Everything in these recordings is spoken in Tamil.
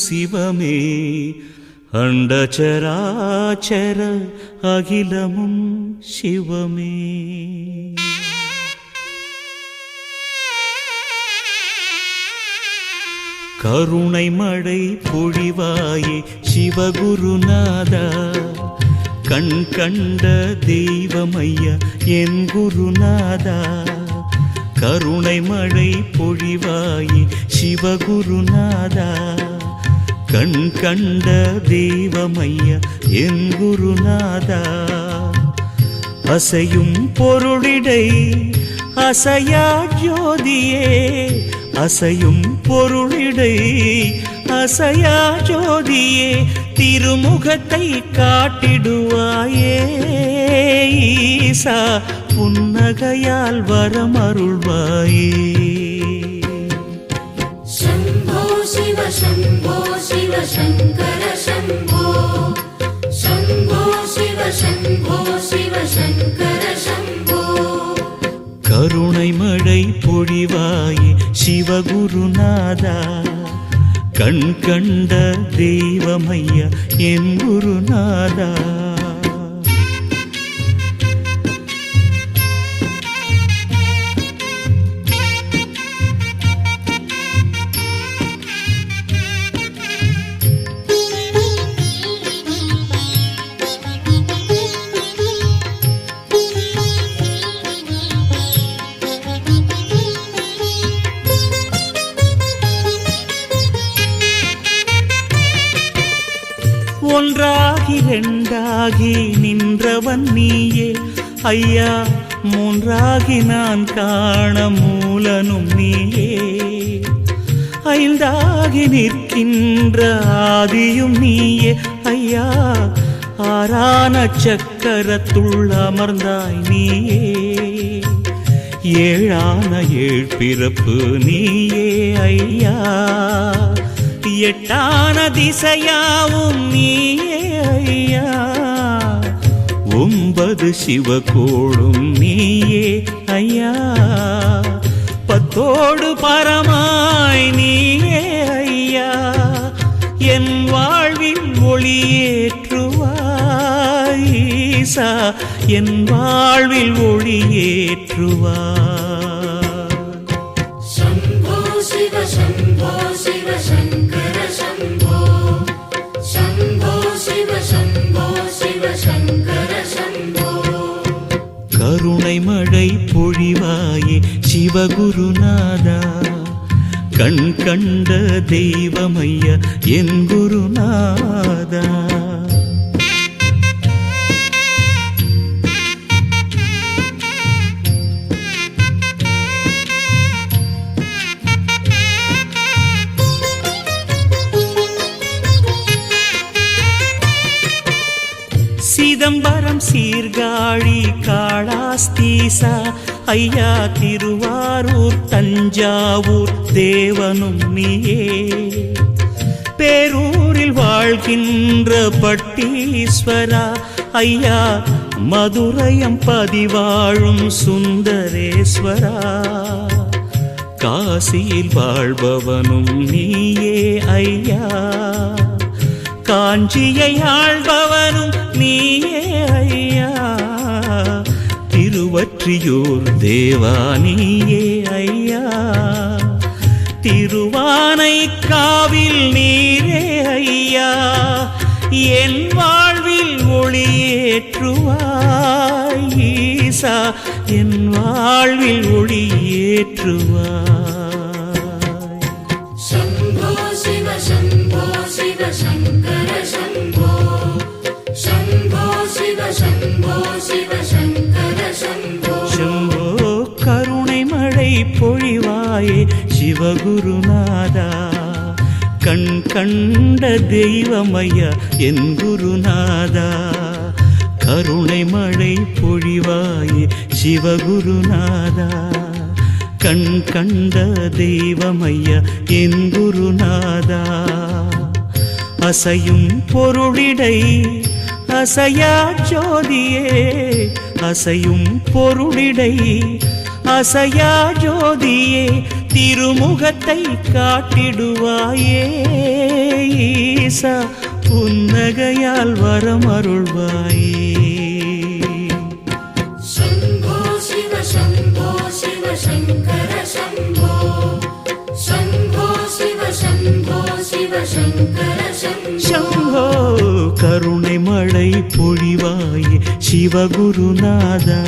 சிவமே அண்டசராச்சர அகிலமும் சிவமே. கருணை மழை பொழிவாயே சிவகுருநாதா, கண் கண்ட தெய்வமையா என் குருநாதா. கருணை மழை பொழிவாயே சிவகுருநாதா, கண் கண்ட தெய்வமையா என் குருநாதா. அசையும் பொருளிடை அசையா ஜோதியே, அசையும் பொருளிடை அசையா ஜோதியே, திருமுகத்தை காட்டிடுவாயே ஈசா, புன்னகையால் வரமருள்வாயே. शम्भो शिव शम्भो शिव शङ्कर शम्भो, शम्भो शिव शम्भो शिव शङ्कर शम्भो. கருணை மழை பொழிவாயே சிவகுருநாதா, கண் கண்ட தெய்வமையா என் குருநாதா. ஒன்றாகி இரண்டாகி நின்றவன் நீயே ஐயா, மூன்றாகி நான் காண மூலனும் நீயே. ஐந்தாகி நிற்கின்ற ஆதியும் நீயே ஐயா, ஆறான சக்கரத்துள் அமர்ந்தாய் நீயே. ஏழான ஏழ் பிறப்பு நீயே ஐயா, எட்டான திசையாவும் நீயே ஐயா. ஒன்பது சிவகோளும் நீயே ஐயா, பத்தோடு பரமாய் நீயே ஐயா. என் வாழ்வில் ஒளியேற்றுவாய் ஈசா, என் வாழ்வில் ஒளியேற்றுவாய். शम्भो शिव शम्भो शिव शङ्कर शम्भो, शम्भो शिव शम्भो शिव शङ्कर शम्भो. கருணை மழை பொழிவாயே சிவகுருநாதா, கண் கண்ட தெய்வமையா என் குருநாதா. சிதம்பரம் சீர்காழி காளாஸ்தீசா ஐயா, திருவாரூர் தஞ்சாவூர் தேவனும் நீயே. பேரூரில் வாழ்கின்ற பட்டீஸ்வரா ஐயா, மதுரையம் பதிவாழும் சுந்தரேஸ்வரா. காசியில் வாழ்பவனும் நீயே ஐயா, காஞ்சியை ஆள்பவனும் நீயே ஐயா. திருவற்றியூர் தேவா நீயே ஐயா, திருவானைக்காவில் நீரே ஐயா. என் வாழ்வில் ஒளியேற்றுவாய் ஈசா, என் வாழ்வில் ஒளியேற்றுவாய். शम्भो शिव शम्भो शिव शङ्कर शम्भो, शम्भो शिव शम्भो शिव शङ्कर शम्भो. शम्भो கருணை மழை பொழிவாயே சிவகுருநாதா, கண் கண்ட தெய்வமையா என் குருநாதா. கருணை மழை பொழிவாயே சிவகுருநாதா, கண் கண்ட தெய்வமையா என் குருநாதா. அசையும் பொருளிடை அசையா ஜோதியே, அசையும் பொருளிடை அசையா ஜோதியே, திருமுகத்தை காட்டிடுவாயே நேசா புன்னகையால் வரம் அருள்வாயே शम्भो शिव शम्भो शिव शङ्कर शम्भो शम्भो शिव शम्भो शिव शङ्कर शम्भो शम्भो கருணை மழை பொழிவாயே சிவகுருநாதா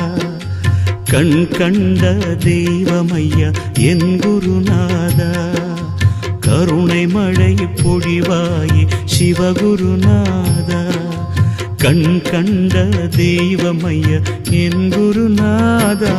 கண் கண்ட தெய்வமையா என் குருநாதா கருணை மழை பொழிவாயே சிவகுருநாதா கண் கண்ட தெய்வமையா என் குருநாதா